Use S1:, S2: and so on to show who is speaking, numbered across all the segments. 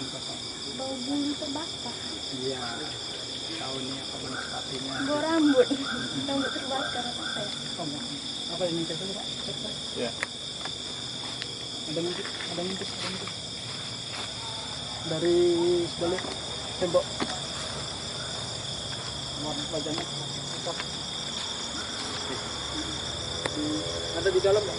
S1: bayangan kosong.
S2: Bau bulu terbakar.
S1: Iya, tahu nih apa manfaatnya.
S2: Bau rambut, rambut terbakar apa ya?
S1: Oh, apa ini coba Pak? Ya. Ada mintip. Dari sebalik tembok. Warna wajahnya cocok. Ada di dalam ya?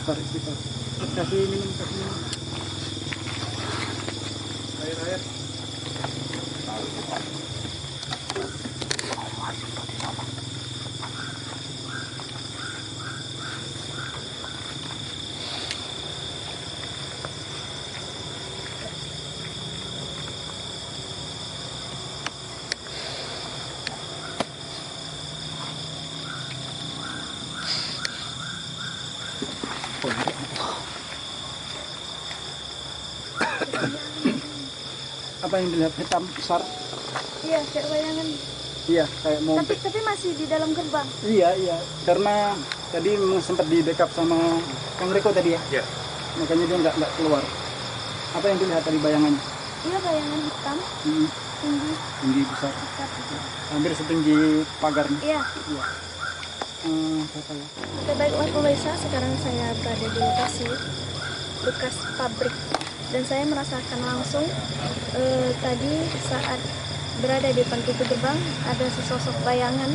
S1: Istighfar. Kasih minum. Air. Apa yang dilihat hitam besar?
S2: Iya, kayak bayangan.
S1: Iya, kayak mau.
S2: Tapi masih di dalam gerbang.
S1: Iya. Karena tadi sempat di backup sama Kang Riko tadi ya. Iya. Makanya dia nggak keluar. Apa yang dilihat tadi bayangannya?
S2: Iya, bayangan hitam. Tinggi
S1: Besar. Hampir setinggi pagar nih.
S2: Iya. Oke, baiklah pemirsa, sekarang saya berada di lokasi bekas pabrik dan saya merasakan langsung tadi saat berada di depan pintu gerbang ada sesosok bayangan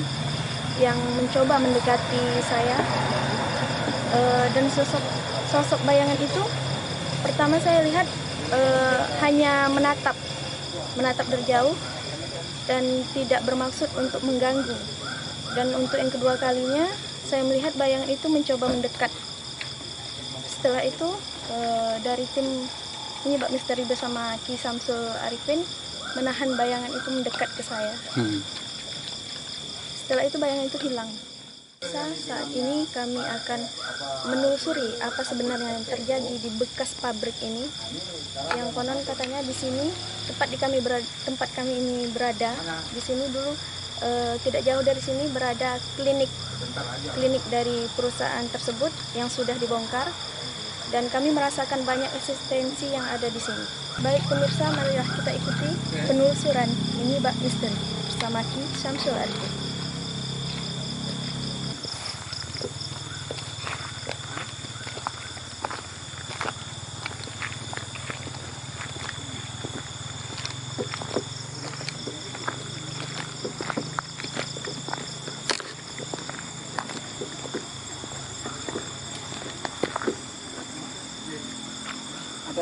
S2: yang mencoba mendekati saya, dan sosok bayangan itu pertama saya lihat hanya menatap dari jauh dan tidak bermaksud untuk mengganggu. Dan untuk yang kedua kalinya, saya melihat bayangan itu mencoba mendekat. Setelah itu, dari tim penyebab misteri bersama Ki Samsul Arifin menahan bayangan itu mendekat ke saya. Setelah itu bayangan itu hilang. Saat ini kami akan menelusuri apa sebenarnya yang terjadi di bekas pabrik ini. Yang konon katanya di sini tempat kami ini berada. Di sini dulu tidak jauh dari sini berada klinik dari perusahaan tersebut yang sudah dibongkar, dan kami merasakan banyak eksistensi yang ada di sini. Baik pemirsa, marilah kita ikuti penelusuran ini Bak Misteri bersama Ki Samsul Arifin.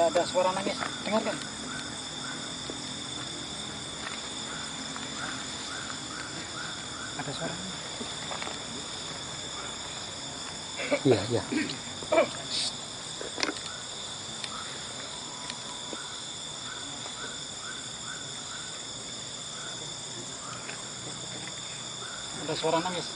S1: Ada suara nangis, dengarkan. Ada suara. Iya. Ada suara nangis.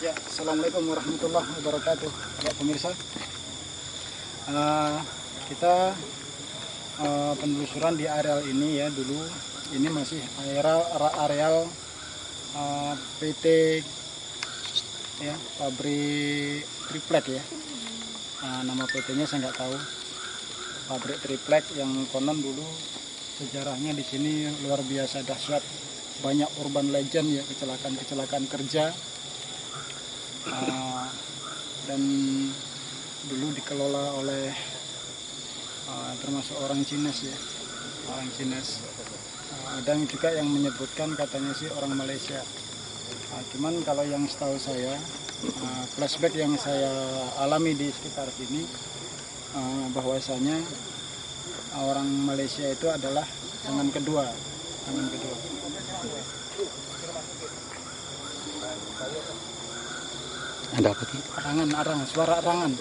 S1: Ya, assalamualaikum warahmatullahi wabarakatuh, Bapak pemirsa. Kita penelusuran di areal ini ya, dulu ini masih areal PT ya, pabrik triplek ya. Nama PT-nya saya nggak tahu. Pabrik triplek yang konon dulu sejarahnya di sini luar biasa dahsyat, banyak urban legend ya, kecelakaan kerja. Dan dulu dikelola oleh termasuk orang Cina ya, ada juga yang menyebutkan katanya sih orang Malaysia. Cuman kalau yang setahu saya, flashback yang saya alami di sekitar sini, bahwasanya orang Malaysia itu adalah tangan kedua.
S3: Ada apa sih?
S1: Arangan, suara arangan.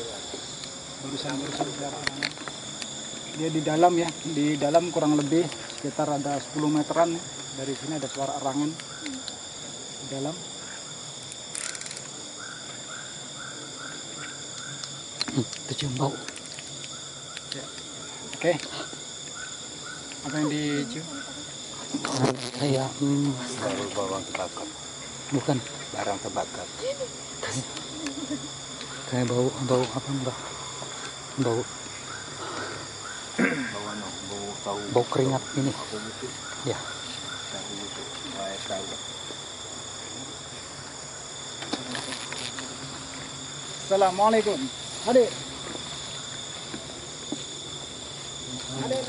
S1: Barusan suara arangan. dia di dalam ya, di dalam kurang lebih sekitar ada 10 meteran ya. Dari sini ada suara erangan di dalam.
S3: Itu cium bau.
S1: Ya. Oke. Apa yang dicium?
S3: Kayak
S4: bawang terbakar.
S3: bukan
S4: Barang terbakar.
S3: kayak bau apa mbak? Bau
S4: Bau tahu.
S3: bau keringat ini. Ya.
S4: Tahu.
S1: Assalamualaikum. Adik. Adik.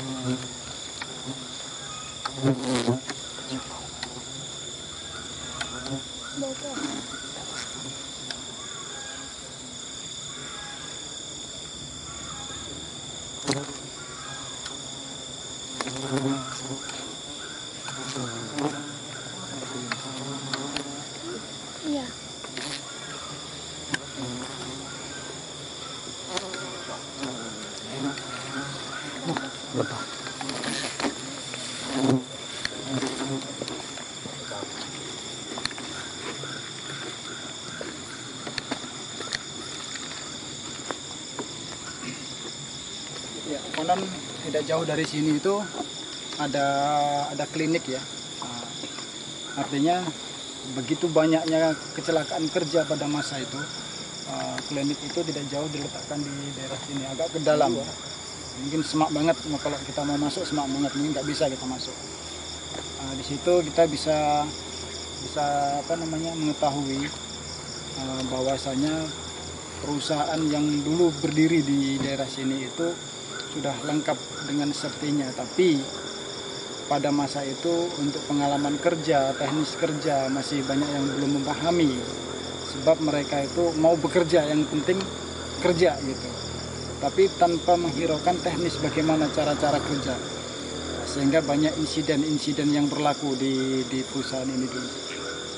S2: Iya.
S3: Lebah.
S1: Ya, konon tidak jauh dari sini itu ada klinik ya. Nah, artinya begitu banyaknya kecelakaan kerja pada masa itu, klinik itu tidak jauh diletakkan di daerah sini, agak ke dalam. Mungkin semak banget, kalau kita mau masuk semak banget, mungkin nggak bisa kita masuk. Di situ kita bisa mengetahui bahwasanya perusahaan yang dulu berdiri di daerah sini itu sudah lengkap dengan safety-nya, tapi pada masa itu untuk pengalaman kerja, teknis kerja masih banyak yang belum memahami, sebab mereka itu mau bekerja, yang penting kerja gitu, tapi tanpa menghiraukan teknis bagaimana cara-cara kerja, sehingga banyak insiden-insiden yang berlaku di perusahaan ini dulu.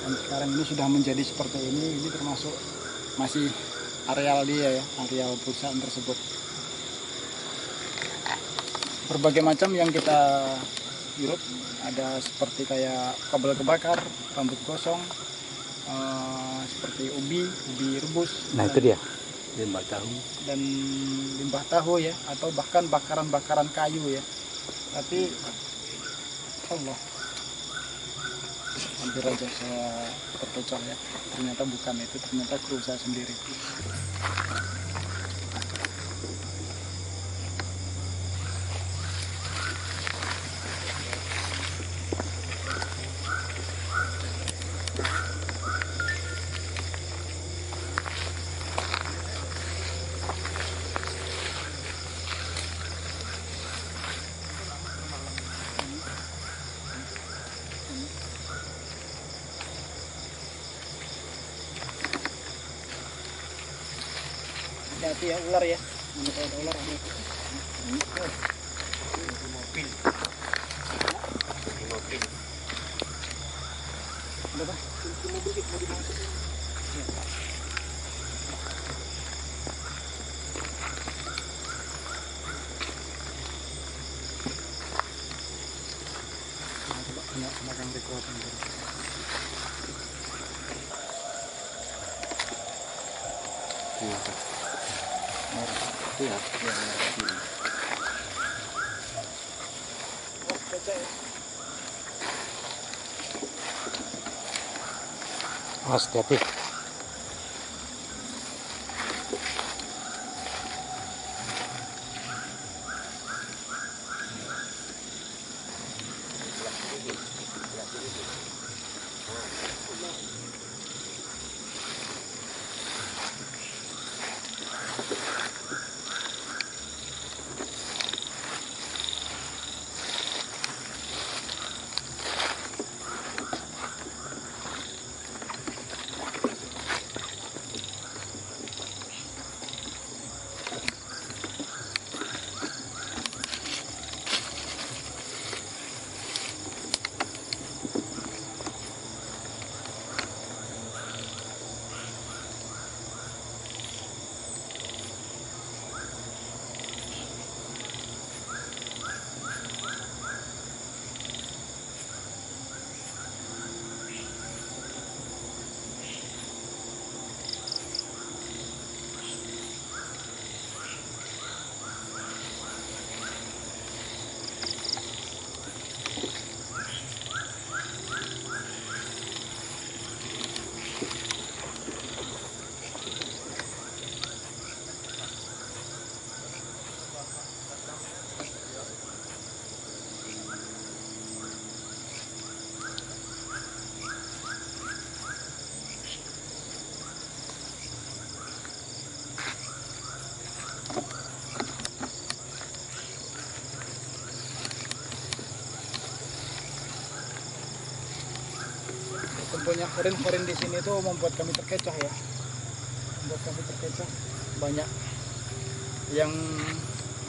S1: Dan sekarang ini sudah menjadi seperti ini termasuk masih areal dia ya, areal perusahaan tersebut. Berbagai macam yang kita hirup, ada seperti kayak kabel kebakar, rambut gosong, seperti ubi rebus.
S3: Nah itu dia.
S4: Limbah tahu.
S1: Dan limbah tahu ya, atau bahkan bakaran-bakaran kayu ya. Tapi Allah, hampir aja saya terpecah ya. Ternyata bukan itu, ternyata kru saya sendiri. Hati-hati ya, ular ya. Mana kalau ada ular ada.
S4: Mobil.
S1: Ada apa? Mobil kita mau dimasuk. Ya. Nah, coba punya magang rekoran dulu.
S4: Iya.
S1: Oh, baca ya.
S3: Awas, hati-hati.
S1: tumbuhnya korin di sini tuh membuat kami terkecoh ya. Membuat kami terkecoh. Banyak yang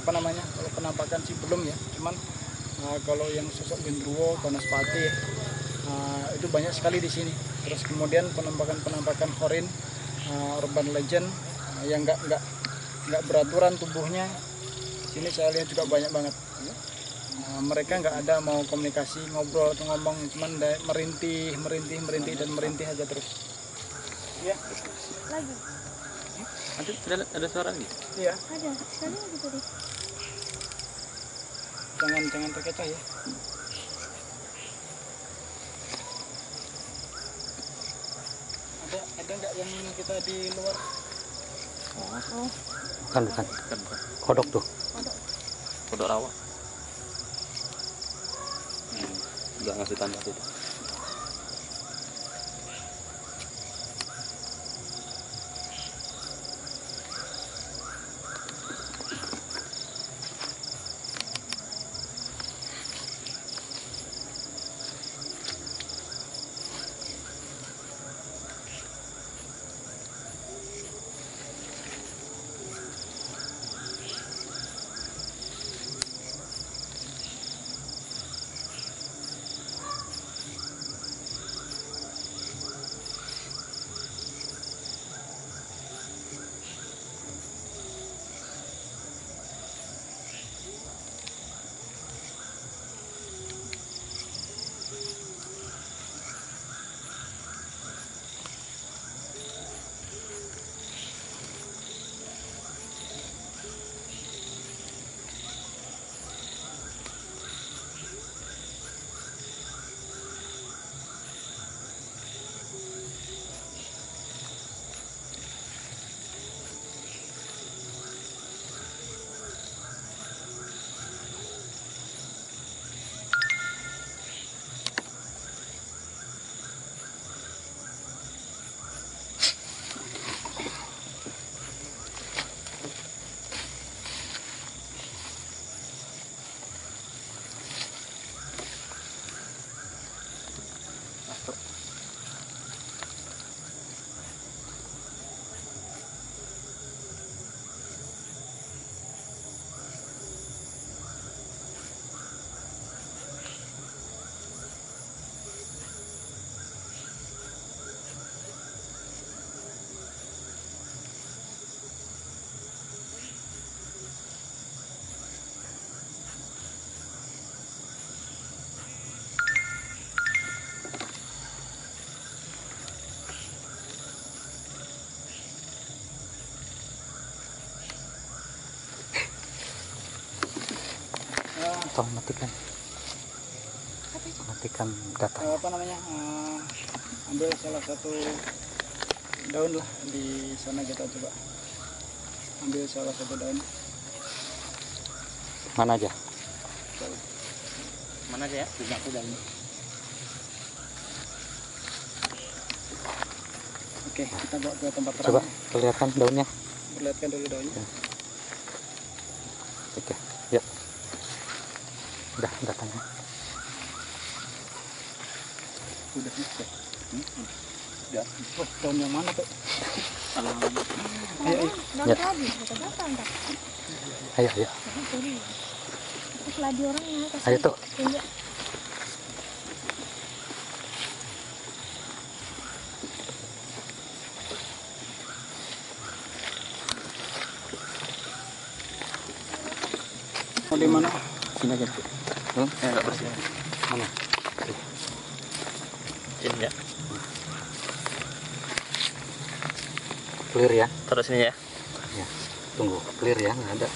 S1: apa namanya, kalau penampakan sih belum ya, cuman kalau yang sosok genderuwo, banaspati itu banyak sekali di sini. Terus kemudian penampakan korin urban legend yang nggak beraturan tubuhnya, sini saya lihat juga banyak banget. Mereka nggak ada mau komunikasi, ngobrol atau ngomong, cuman merintih dan merintih aja terus. Iya.
S2: Lagi.
S4: Ada suara lagi?
S1: Iya.
S2: Ada. Sekali lagi tadi.
S1: Jangan terkecoh ya. Ada nggak yang kita di luar?
S2: Oh,
S3: Bukan. Kodok tuh.
S4: Kodok rawa. Nggak ngasih tanda tuh.
S3: Tolong matikan data.
S1: Apa namanya, ambil salah satu daun lah di sana, kita coba ambil salah satu daun.
S3: Mana aja?
S4: Mana aja ya? Satu daun.
S1: Oke, kita bawa ke tempat terang.
S3: Coba kelihatan daunnya.
S1: Perlihatkan dulu daunnya.
S3: Oke, ya. Udah datanya.
S1: Udah selesai. Ya. Oh, daun yang mana tuh? Ayo.
S2: daun
S3: Ya.
S2: tadi. Kata berapa enggak?
S3: Ayo.
S2: Terus lagi orangnya kasih.
S3: Ayo tuh.
S2: Tunjuk.
S1: Mau di mana?
S4: Sini aja. Enggak bersih.
S3: Mana?
S4: Sini ya.
S3: Clear ya?
S4: Taruh sini ya.
S3: Ya. Tunggu, clear ya, nggak ada.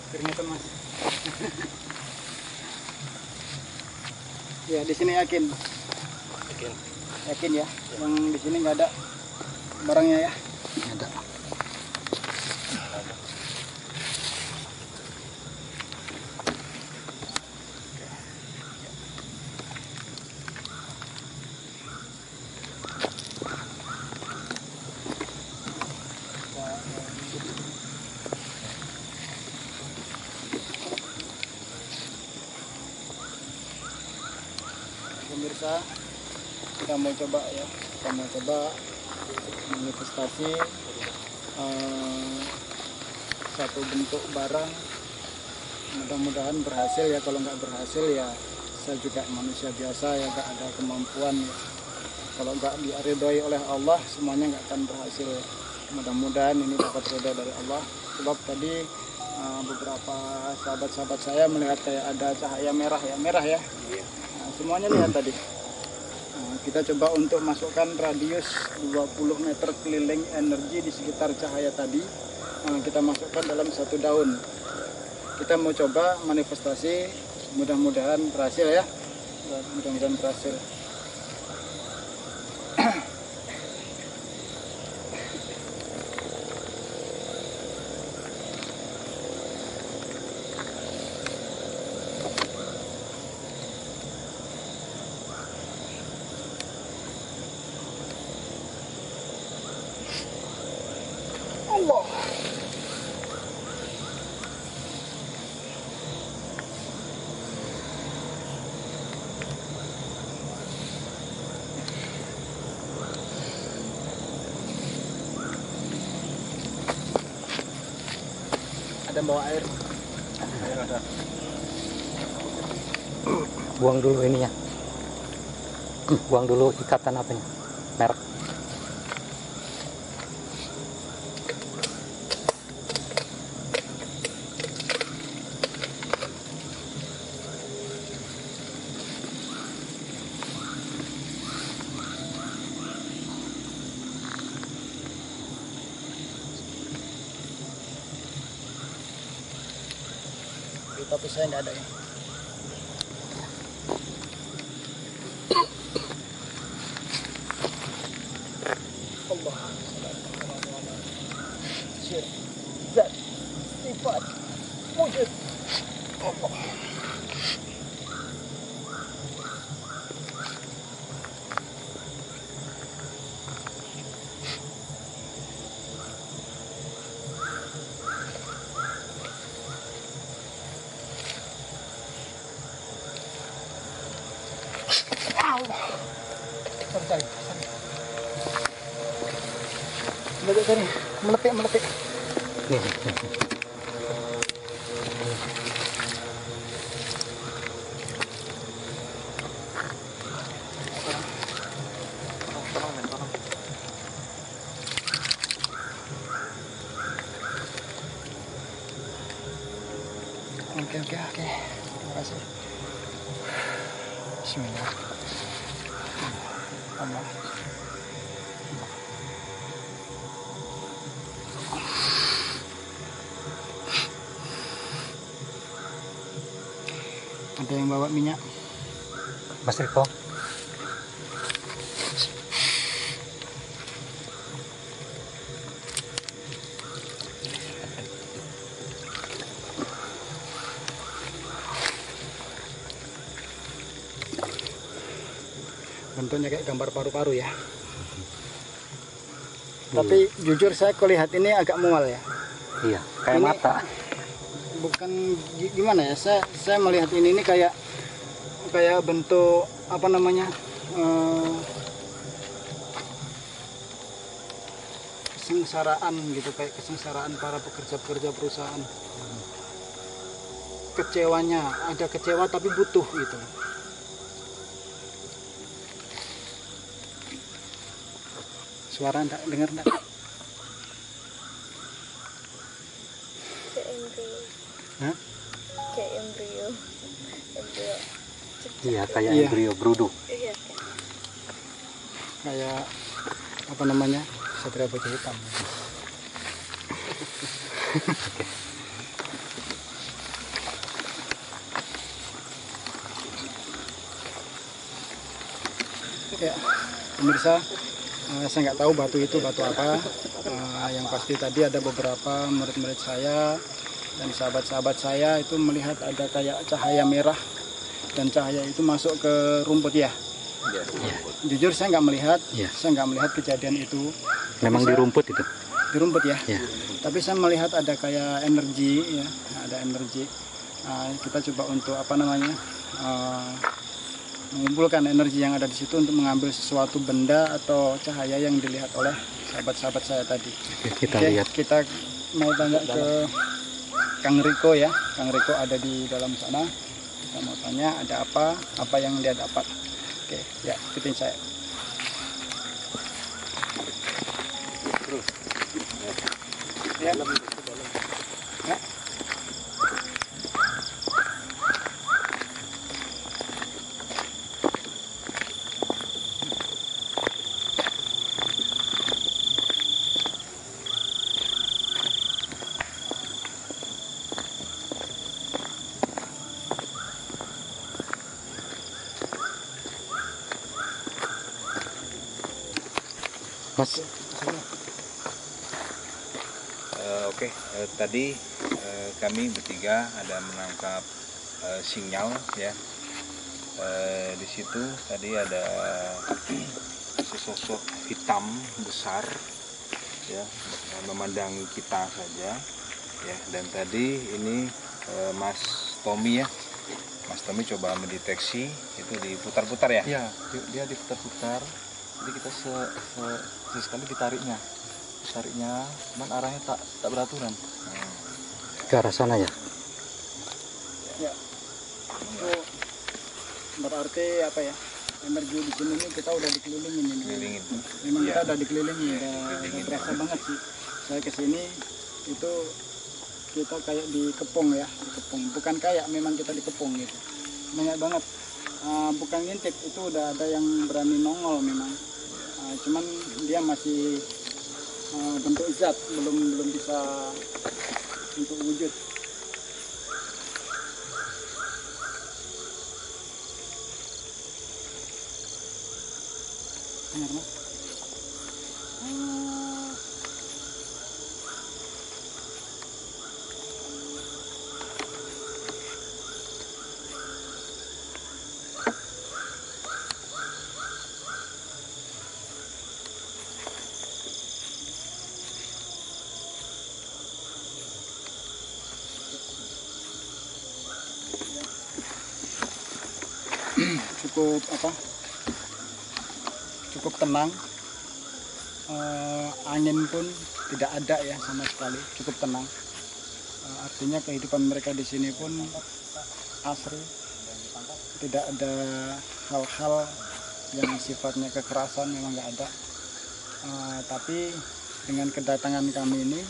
S1: Keringetan mas. Ya, di sini yakin ya, yang di sini nggak ada barangnya ya.
S3: Nggak ada.
S1: kita mau coba ya, manifestasi satu bentuk barang. Mudah-mudahan berhasil ya. Kalau nggak berhasil ya saya juga manusia biasa ya, nggak ada kemampuan ya. Kalau nggak diridhoi oleh Allah semuanya nggak akan berhasil. Mudah-mudahan ini dapat ridho dari Allah. Sebab tadi beberapa sahabat-sahabat saya melihat kayak ada cahaya merah ya. Nah, semuanya lihat tadi. Kita coba untuk masukkan radius 20 meter keliling energi di sekitar cahaya tadi. Kita masukkan dalam satu daun. Kita mau coba manifestasi, mudah-mudahan berhasil ya. Mudah-mudahan berhasil. Allah. Ada bawa air. Air ada.
S3: Buang dulu ininya. Buang dulu ikatan apanya, merek.
S1: Tapi saya nggak ada ya. Allah. Zat, sifat, wujud. Allah. Sorry. Sorry. Meletik. Oke. Terima kasih. Bismillah. Allah. Ada yang bawa minyak?
S3: Mas Riko.
S1: Bentuknya kayak gambar paru-paru ya. Tapi jujur saya lihat ini agak mual ya.
S3: Iya, kayak
S1: Ini
S3: mata.
S1: Bukan gimana ya, saya melihat ini kayak bentuk apa namanya, kesengsaraan gitu, kayak kesengsaraan para pekerja-pekerja perusahaan. Kecewanya, ada kecewa tapi butuh gitu. Suara enggak dengar enggak?
S2: Kayak embrio.
S1: Hah?
S2: Kayak embrio.
S3: Iya, kayak
S1: Iya.
S3: embrio brudu.
S2: Iya.
S1: Kayak apa namanya, satria baju hitam. Ya, pemirsa, saya nggak tahu batu itu batu apa. Yang pasti tadi ada beberapa murid-murid saya dan sahabat-sahabat saya itu melihat ada kayak cahaya merah, dan cahaya itu masuk ke rumput ya. Jujur saya nggak melihat, kejadian itu.
S3: Memang di rumput itu.
S1: Di rumput ya.
S3: Ya.
S1: Tapi saya melihat ada kayak energi ya, ada energi. Kita coba untuk apa namanya, mengumpulkan energi yang ada di situ untuk mengambil sesuatu benda atau cahaya yang dilihat oleh sahabat-sahabat saya tadi.
S3: Kita
S1: Oke,
S3: lihat.
S1: kita mau tanya ke Kang Riko ya. Kang Riko ada di dalam sana. Kita mau tanya ada apa yang dia dapat. Oke, ya ikutin saya. Ya. Ya.
S3: Mas,
S5: Oke, tadi kami bertiga ada menangkap sinyal ya. Di situ tadi ada sesosok hitam besar ya, memandangi kita saja ya. Dan tadi ini Mas Tommy ya, Mas Tommy coba mendeteksi itu diputar-putar ya.
S4: Iya, dia diputar-putar. Jadi kita sesekali ditariknya, cuman arahnya tak beraturan.
S3: ke arah sana ya.
S1: Ya. Itu berarti apa ya? Energi di sini nih kita udah dikelilingin ini.
S5: Kelilingin.
S1: Memang
S5: Iya.
S1: kita udah dikelilingin,
S5: Dikelilingin.
S1: udah berasa banget sih. Saya kesini itu kita kayak dikepung ya, dikepung. Bukan kayak, memang kita dikepung gitu. Banyak banget. Bukan ngintip, itu udah ada yang berani nongol memang. Cuman dia masih bentuk zat, belum bisa untuk wujud. Benar, Mas? Cukup tenang. Angin pun tidak ada ya sama sekali, cukup tenang. Artinya kehidupan mereka di sini pun asri, tidak ada hal-hal yang sifatnya kekerasan, memang nggak ada. Tapi dengan kedatangan kami ini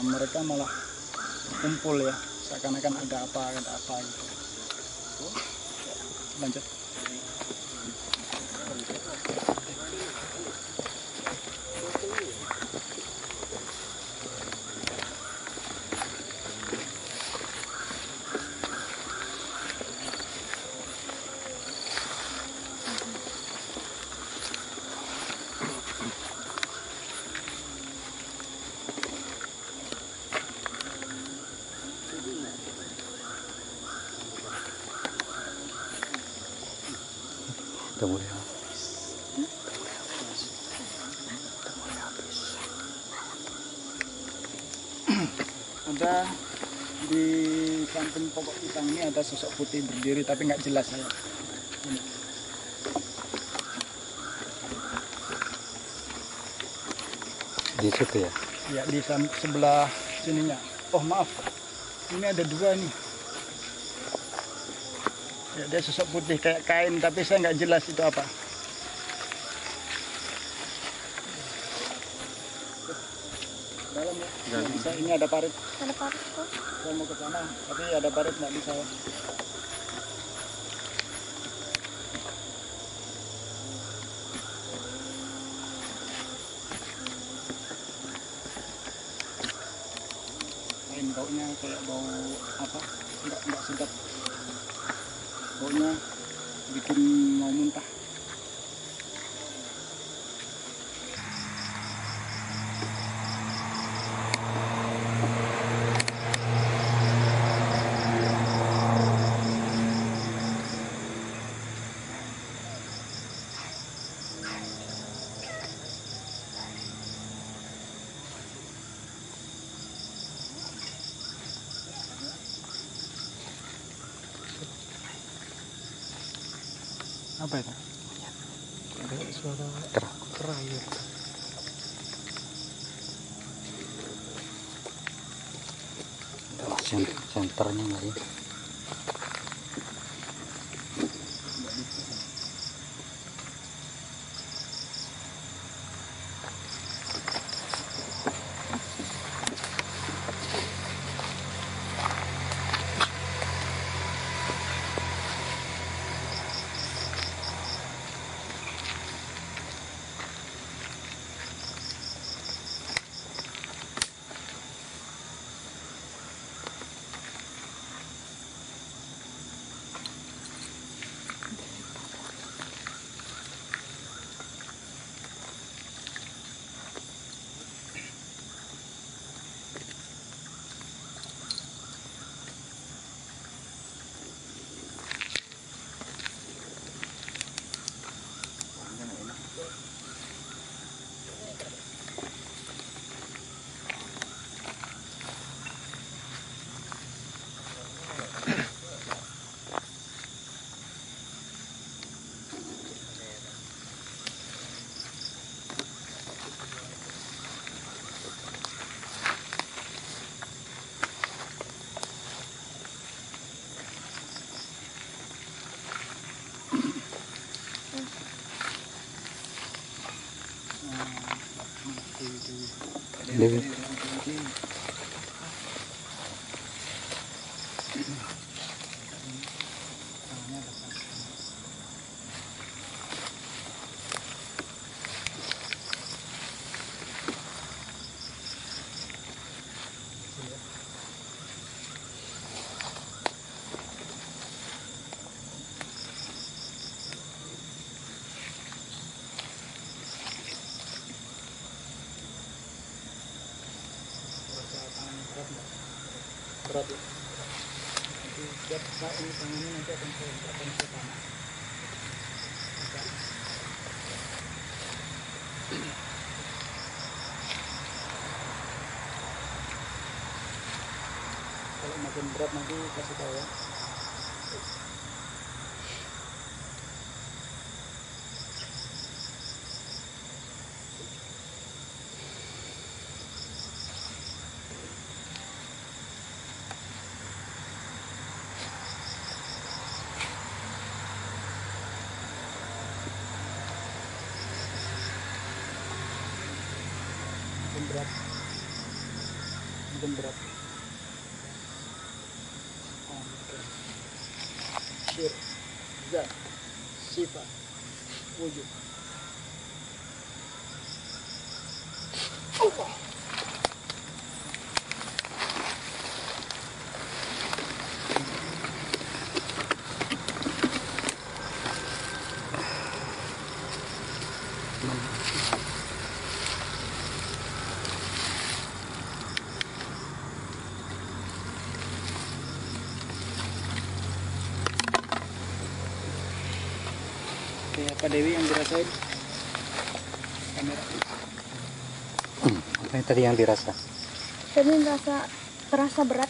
S1: mereka malah kumpul ya, seakan-akan ada apa gitu. Lanjut.
S3: Udah mulai habis.
S1: Ada di samping pokok pisang ini ada sosok putih berdiri tapi nggak jelas saya. Ini.
S3: Di situ ya.
S1: Ya di sebelah sininya. Oh maaf, ini ada dua nih. Ya, dia sosok putih kayak kain tapi saya nggak jelas itu apa. Dalam ya. Nggak bisa, ini ada parit.
S2: Ada parit kok.
S1: Saya mau ke sana tapi ada parit nggak bisa. Baunya kayak bau apa, nggak sedap, baunya bikin mau muntah. Apa itu?
S5: Ada suara kera ya.
S3: Senternya nggak ya? Dewi.
S1: Berat ya. Nanti siap Pak, ini tangannya nanti akan saya tanah. Kalau makin berat nanti kasih tahu ya. Makin berat. Oke. Syir, zat, sifat, wujud. Allah. Oke, apa Dewi yang dirasain? Kamera.
S3: Apa yang tadi yang dirasa?
S2: Tadi terasa berat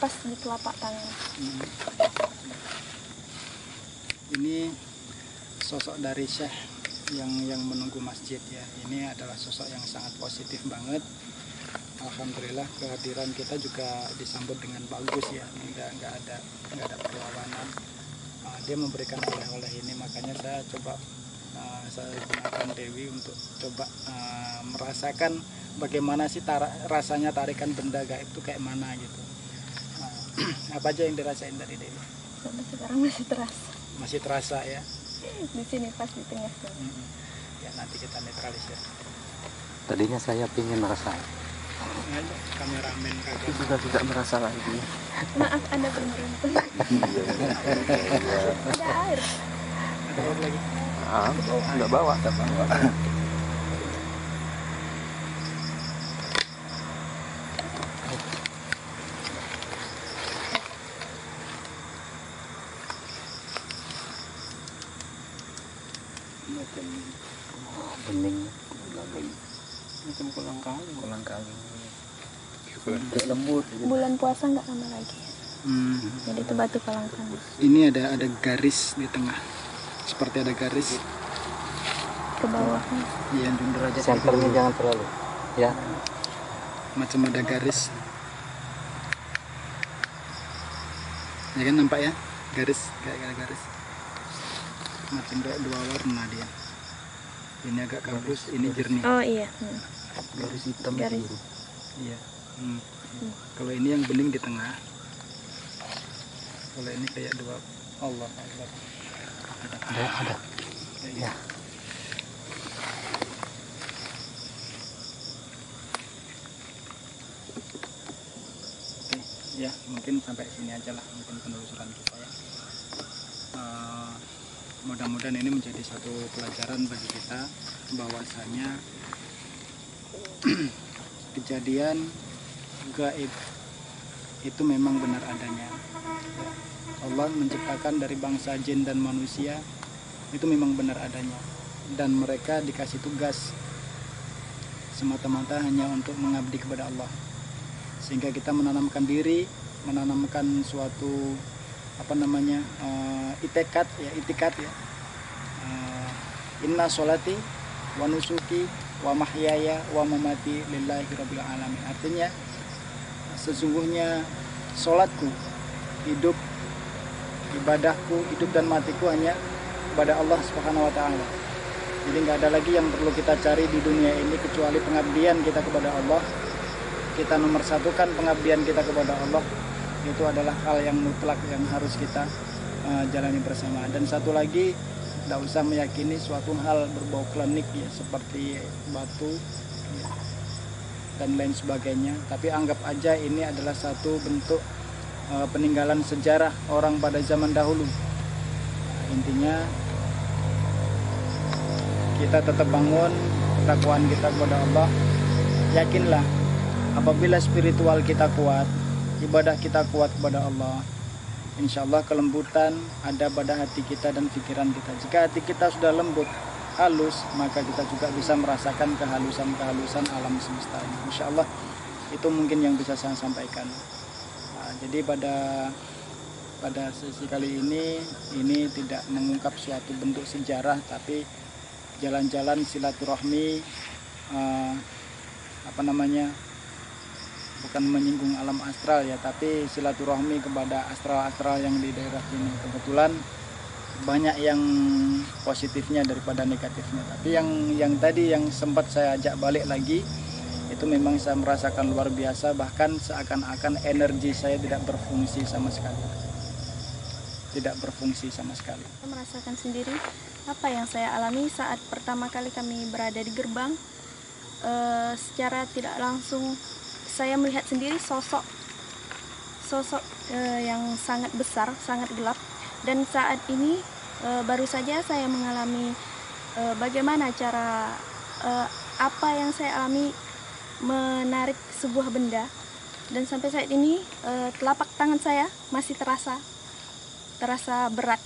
S2: pas di telapak tangan.
S1: Ini sosok dari Syekh yang menunggu masjid ya. Ini adalah sosok yang sangat positif banget. Alhamdulillah kehadiran kita juga disambut dengan bagus ya. Nggak ada perlawanan. Dia memberikan oleh-oleh ini, makanya saya coba saya gunakan Dewi untuk coba merasakan bagaimana sih rasanya tarikan benda gaib itu kayak mana gitu. Apa aja yang dirasain dari Dewi?
S2: Sampai sekarang masih terasa.
S1: Masih terasa ya.
S2: Di sini pas di tengah sini.
S1: Ya nanti kita netralisir.
S3: Tadinya saya ingin merasakan.
S1: Ayo, kameramen kagak.
S5: Sudah tidak merasa lagi.
S2: Maaf, Anda beruntung. Ada air.
S1: Ada air lagi.
S5: Nggak bawa.
S3: Bening.
S5: Macam kolang kaling.
S4: Lembut.
S2: Bulan puasa nggak lama lagi. Jadi itu batu kolang kaling.
S1: Ini ada garis di tengah. seperti ada garis.
S2: Ke bawahnya.
S1: Iya, junjung derajat.
S3: Senternya jangan terlalu. Ya.
S1: Macam ada garis. Ya kan nampak ya? Garis, kayak ada garis. Macam kayak dua warna dia. Ini agak gabus, ini jernih.
S2: Oh iya.
S4: Garis hitam
S2: Garis.
S4: biru.
S1: Iya. Kalau ini yang bening di tengah. Kalau ini kayak dua. Allah Akbar.
S3: Ada. Ya.
S1: Oke, ya mungkin sampai sini aja lah mungkin penelusuran kita ya. Mudah-mudahan ini menjadi satu pelajaran bagi kita bahwasanya kejadian gaib itu memang benar adanya. Allah menciptakan dari bangsa jin dan manusia itu memang benar adanya, dan mereka dikasih tugas semata-mata hanya untuk mengabdi kepada Allah, sehingga kita menanamkan diri, menanamkan suatu itikat ya, inna sholati wa nusuki wa mahyaya wa mamati lillahi rabbil alamin. Artinya sesungguhnya sholatku, hidup, ibadahku, hidup dan matiku hanya kepada Allah Subhanahu wa taala. Jadi nggak ada lagi yang perlu kita cari di dunia ini kecuali pengabdian kita kepada Allah. Kita nomor satukan pengabdian kita kepada Allah. Itu adalah hal yang mutlak yang harus kita jalani bersama. Dan satu lagi, tidak usah meyakini suatu hal berbau klinik ya, seperti batu ya, dan lain sebagainya. Tapi anggap aja ini adalah satu bentuk peninggalan sejarah orang pada zaman dahulu. Intinya kita tetap bangun ketakwaan kita kepada Allah. Yakinlah apabila spiritual kita kuat, ibadah kita kuat kepada Allah, insya Allah kelembutan ada pada hati kita dan pikiran kita. Jika hati kita sudah lembut, halus, maka kita juga bisa merasakan kehalusan-kehalusan alam semesta ini. Insya Allah itu mungkin yang bisa saya sampaikan. Jadi pada sesi kali ini tidak mengungkap suatu bentuk sejarah, tapi jalan-jalan silaturahmi, bukan menyinggung alam astral ya, tapi silaturahmi kepada astral-astral yang di daerah sini. Kebetulan banyak yang positifnya daripada negatifnya, tapi yang tadi yang sempat saya ajak balik lagi, itu memang saya merasakan luar biasa, bahkan seakan-akan energi saya tidak berfungsi sama sekali. Saya
S2: merasakan sendiri apa yang saya alami saat pertama kali kami berada di gerbang. Secara tidak langsung saya melihat sendiri sosok yang sangat besar, sangat gelap. Dan saat ini baru saja saya mengalami bagaimana cara apa yang saya alami menarik sebuah benda, dan sampai saat ini telapak tangan saya masih terasa berat.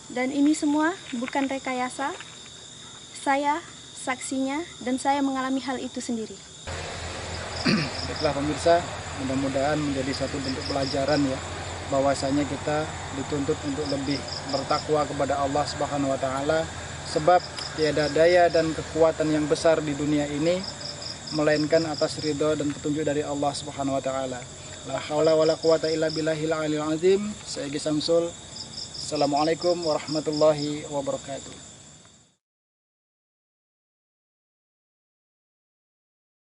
S2: Dan ini semua bukan rekayasa, saya saksinya dan saya mengalami hal itu sendiri.
S1: Baiklah pemirsa, mudah-mudahan menjadi satu bentuk pelajaran ya, bahwasanya kita dituntut untuk lebih bertakwa kepada Allah Subhanahu wa taala, sebab tiada daya dan kekuatan yang besar di dunia ini melainkan atas ridho dan petunjuk dari Allah Subhanahu wa taala. La haula wala quwata illa billahil aliyil azim. Saya Gi Samsul. Assalamualaikum warahmatullahi wabarakatuh.